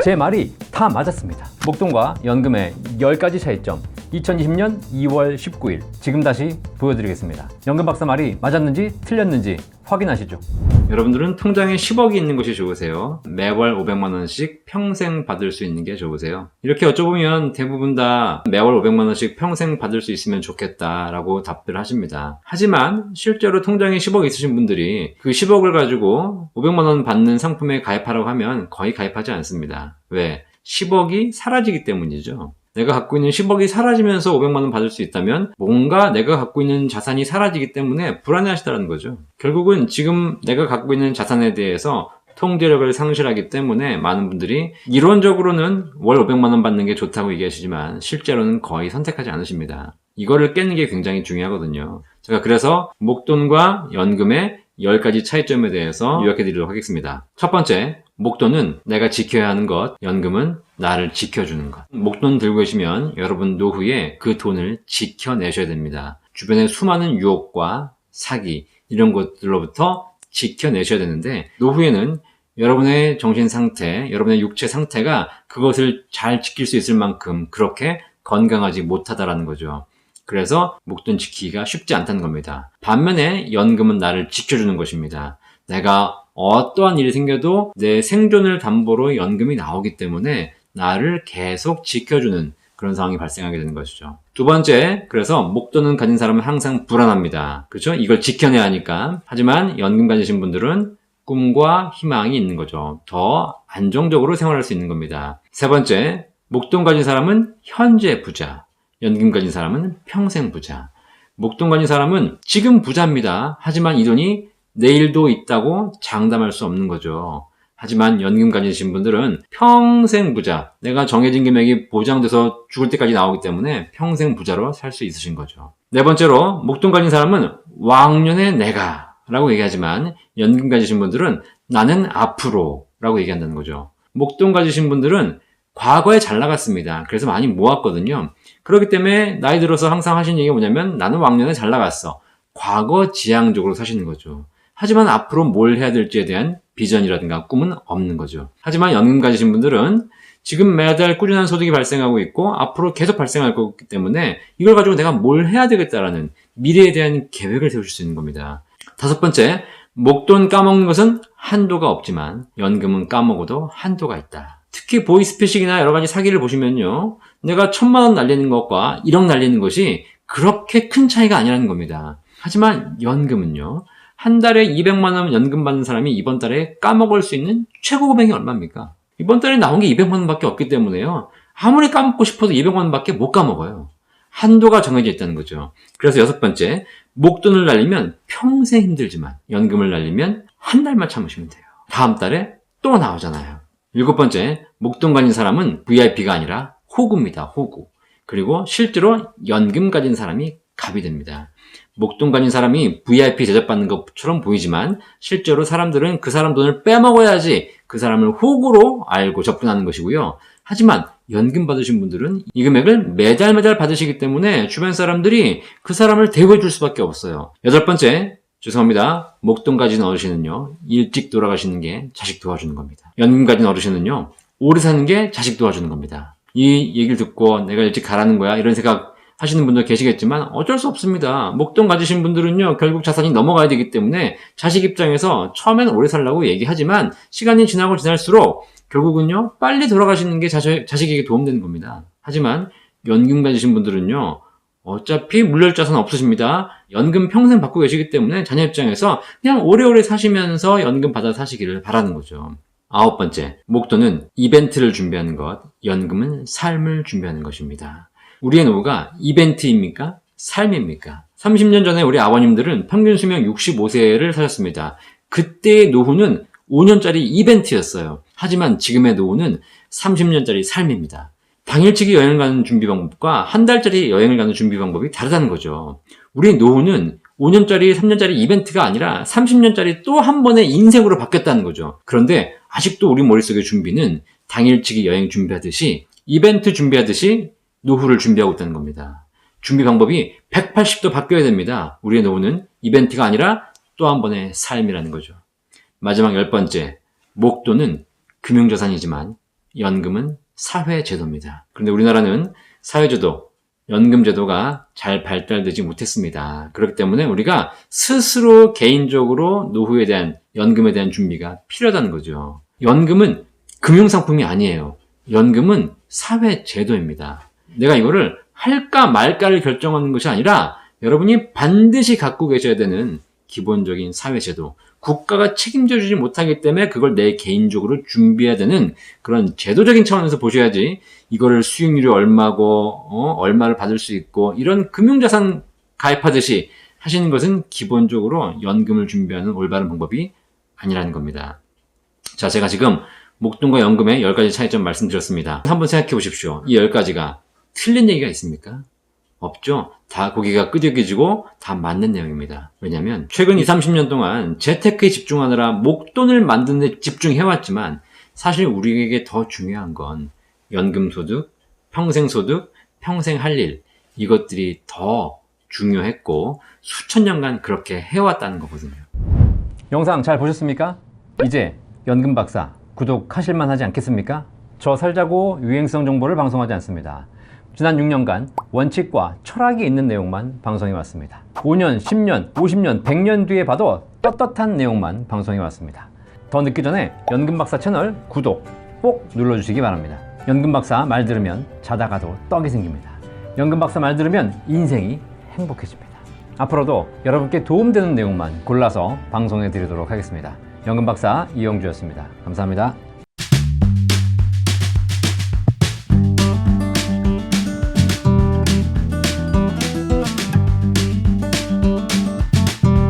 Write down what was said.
제 말이 다 맞았습니다. 목돈과 연금의 10가지 차이점, 2020년 2월 19일 지금 다시 보여드리겠습니다. 연금 박사 말이 맞았는지 틀렸는지 확인하시죠. 여러분들은 통장에 10억이 있는 것이 좋으세요? 매월 500만 원씩 평생 받을 수 있는 게 좋으세요? 이렇게 여쭤보면 대부분 다 매월 500만 원씩 평생 받을 수 있으면 좋겠다라고 답을 하십니다. 하지만 실제로 통장에 10억 있으신 분들이 그 10억을 가지고 500만 원 받는 상품에 가입하라고 하면 거의 가입하지 않습니다. 왜? 10억이 사라지기 때문이죠. 내가 갖고 있는 10억이 사라지면서 500만 원 받을 수 있다면 뭔가 내가 갖고 있는 자산이 사라지기 때문에 불안해하시다는 거죠. 결국은 지금 내가 갖고 있는 자산에 대해서 통제력을 상실하기 때문에 많은 분들이 이론적으로는 월 500만 원 받는 게 좋다고 얘기하시지만 실제로는 거의 선택하지 않으십니다. 이거를 깨는 게 굉장히 중요하거든요. 제가 그래서 목돈과 연금의 10가지 차이점에 대해서 요약해 드리도록 하겠습니다. 첫 번째, 목돈은 내가 지켜야 하는 것, 연금은 나를 지켜주는 것. 목돈 들고 계시면 여러분 노후에 그 돈을 지켜내셔야 됩니다. 주변의 수많은 유혹과 사기 이런 것들로부터 지켜내셔야 되는데 노후에는 여러분의 정신 상태, 여러분의 육체 상태가 그것을 잘 지킬 수 있을 만큼 그렇게 건강하지 못하다라는 거죠. 그래서 목돈 지키기가 쉽지 않다는 겁니다. 반면에 연금은 나를 지켜주는 것입니다. 내가 어떠한 일이 생겨도 내 생존을 담보로 연금이 나오기 때문에 나를 계속 지켜주는 그런 상황이 발생하게 되는 것이죠. 두 번째, 그래서 목돈은 가진 사람은 항상 불안합니다. 그렇죠? 이걸 지켜내야 하니까. 하지만 연금 가지신 분들은 꿈과 희망이 있는 거죠. 더 안정적으로 생활할 수 있는 겁니다. 세 번째, 목돈 가진 사람은 현재 부자. 연금 가진 사람은 평생 부자. 목돈 가진 사람은 지금 부자입니다. 하지만 이 돈이 내일도 있다고 장담할 수 없는 거죠. 하지만 연금 가지신 분들은 평생 부자, 내가 정해진 금액이 보장돼서 죽을 때까지 나오기 때문에 평생 부자로 살 수 있으신 거죠. 네 번째로 목돈 가진 사람은 왕년의 내가 라고 얘기하지만 연금 가지신 분들은 나는 앞으로 라고 얘기한다는 거죠. 목돈 가지신 분들은 과거에 잘 나갔습니다. 그래서 많이 모았거든요. 그렇기 때문에 나이 들어서 항상 하시는 얘기가 뭐냐면 나는 왕년에 잘 나갔어. 과거 지향적으로 사시는 거죠. 하지만 앞으로 뭘 해야 될지에 대한 비전이라든가 꿈은 없는 거죠. 하지만 연금 가지신 분들은 지금 매달 꾸준한 소득이 발생하고 있고 앞으로 계속 발생할 거기 때문에 이걸 가지고 내가 뭘 해야 되겠다라는 미래에 대한 계획을 세우실 수 있는 겁니다. 다섯 번째, 목돈 까먹는 것은 한도가 없지만 연금은 까먹어도 한도가 있다. 특히 보이스피싱이나 여러 가지 사기를 보시면요. 내가 1000만 원 날리는 것과 1억 날리는 것이 그렇게 큰 차이가 아니라는 겁니다. 하지만 연금은요. 한 달에 200만 원 연금 받는 사람이 이번 달에 까먹을 수 있는 최고 금액이 얼마입니까? 이번 달에 나온 게 200만 원밖에 없기 때문에요. 아무리 까먹고 싶어도 200만 원밖에 못 까먹어요. 한도가 정해져 있다는 거죠. 그래서 여섯 번째, 목돈을 날리면 평생 힘들지만 연금을 날리면 한 달만 참으시면 돼요. 다음 달에 또 나오잖아요. 일곱 번째, 목돈 가진 사람은 VIP가 아니라 호구입니다. 호구. 그리고 실제로 연금 가진 사람이 갑이 됩니다. 목돈 가진 사람이 VIP 대접받는 것처럼 보이지만 실제로 사람들은 그 사람 돈을 빼먹어야지 그 사람을 호구로 알고 접근하는 것이고요. 하지만 연금 받으신 분들은 이 금액을 매달 받으시기 때문에 주변 사람들이 그 사람을 대우해 줄 수밖에 없어요. 여덟 번째, 죄송합니다. 목돈 가진 어르신은요. 일찍 돌아가시는 게 자식 도와주는 겁니다. 연금 가진 어르신은요. 오래 사는 게 자식 도와주는 겁니다. 이 얘기를 듣고 내가 일찍 가라는 거야 이런 생각 하시는 분들 계시겠지만 어쩔 수 없습니다. 목돈 가지신 분들은요. 결국 자산이 넘어가야 되기 때문에 자식 입장에서 처음에는 오래 살라고 얘기하지만 시간이 지나고 지날수록 결국은요. 빨리 돌아가시는 게 자식에게 도움되는 겁니다. 하지만 연금 가지신 분들은요. 어차피 물려자산 없으십니다. 연금 평생 받고 계시기 때문에 자녀 입장에서 그냥 오래오래 사시면서 연금 받아 사시기를 바라는 거죠. 아홉 번째, 목돈은 이벤트를 준비하는 것, 연금은 삶을 준비하는 것입니다. 우리의 노후가 이벤트입니까? 삶입니까? 30년 전에 우리 아버님들은 평균 수명 65세를 사셨습니다. 그때의 노후는 5년짜리 이벤트였어요. 하지만 지금의 노후는 30년짜리 삶입니다. 당일치기 여행을 가는 준비 방법과 한 달짜리 여행을 가는 준비 방법이 다르다는 거죠. 우리 노후는 5년짜리, 3년짜리 이벤트가 아니라 30년짜리 또 한 번의 인생으로 바뀌었다는 거죠. 그런데 아직도 우리 머릿속의 준비는 당일치기 여행 준비하듯이 이벤트 준비하듯이 노후를 준비하고 있다는 겁니다. 준비 방법이 180도 바뀌어야 됩니다. 우리의 노후는 이벤트가 아니라 또 한 번의 삶이라는 거죠. 마지막 10번째, 목돈은 금융자산이지만 연금은 사회제도입니다. 그런데 우리나라는 사회제도, 연금제도가 잘 발달되지 못했습니다. 그렇기 때문에 우리가 스스로 개인적으로 노후에 대한, 연금에 대한 준비가 필요하다는 거죠. 연금은 금융상품이 아니에요. 연금은 사회제도입니다. 내가 이거를 할까 말까를 결정하는 것이 아니라 여러분이 반드시 갖고 계셔야 되는 기본적인 사회제도, 국가가 책임져주지 못하기 때문에 그걸 내 개인적으로 준비해야 되는 그런 제도적인 차원에서 보셔야지, 이거를 수익률이 얼마고 얼마를 받을 수 있고 이런 금융자산 가입하듯이 하시는 것은 기본적으로 연금을 준비하는 올바른 방법이 아니라는 겁니다. 자, 제가 지금 목돈과 연금의 10가지 차이점 말씀드렸습니다. 한번 생각해 보십시오. 이 10가지가 틀린 얘기가 있습니까? 없죠. 다 고개가 끄덕여지고 다 맞는 내용입니다. 왜냐하면 최근 20, 30년 동안 재테크에 집중하느라 목돈을 만드는 데 집중해왔지만 사실 우리에게 더 중요한 건 연금소득, 평생소득, 평생 할 일, 이것들이 더 중요했고 수천 년간 그렇게 해왔다는 거거든요. 영상 잘 보셨습니까? 이제 연금박사 구독하실만 하지 않겠습니까? 저 살자고 유행성 정보를 방송하지 않습니다. 지난 6년간 원칙과 철학이 있는 내용만 방송해왔습니다. 5년, 10년, 50년, 100년 뒤에 봐도 떳떳한 내용만 방송해왔습니다. 더 늦기 전에 연금박사 채널 구독 꼭 눌러주시기 바랍니다. 연금박사 말 들으면 자다가도 떡이 생깁니다. 연금박사 말 들으면 인생이 행복해집니다. 앞으로도 여러분께 도움되는 내용만 골라서 방송해 드리도록 하겠습니다. 연금박사 이영주였습니다. 감사합니다.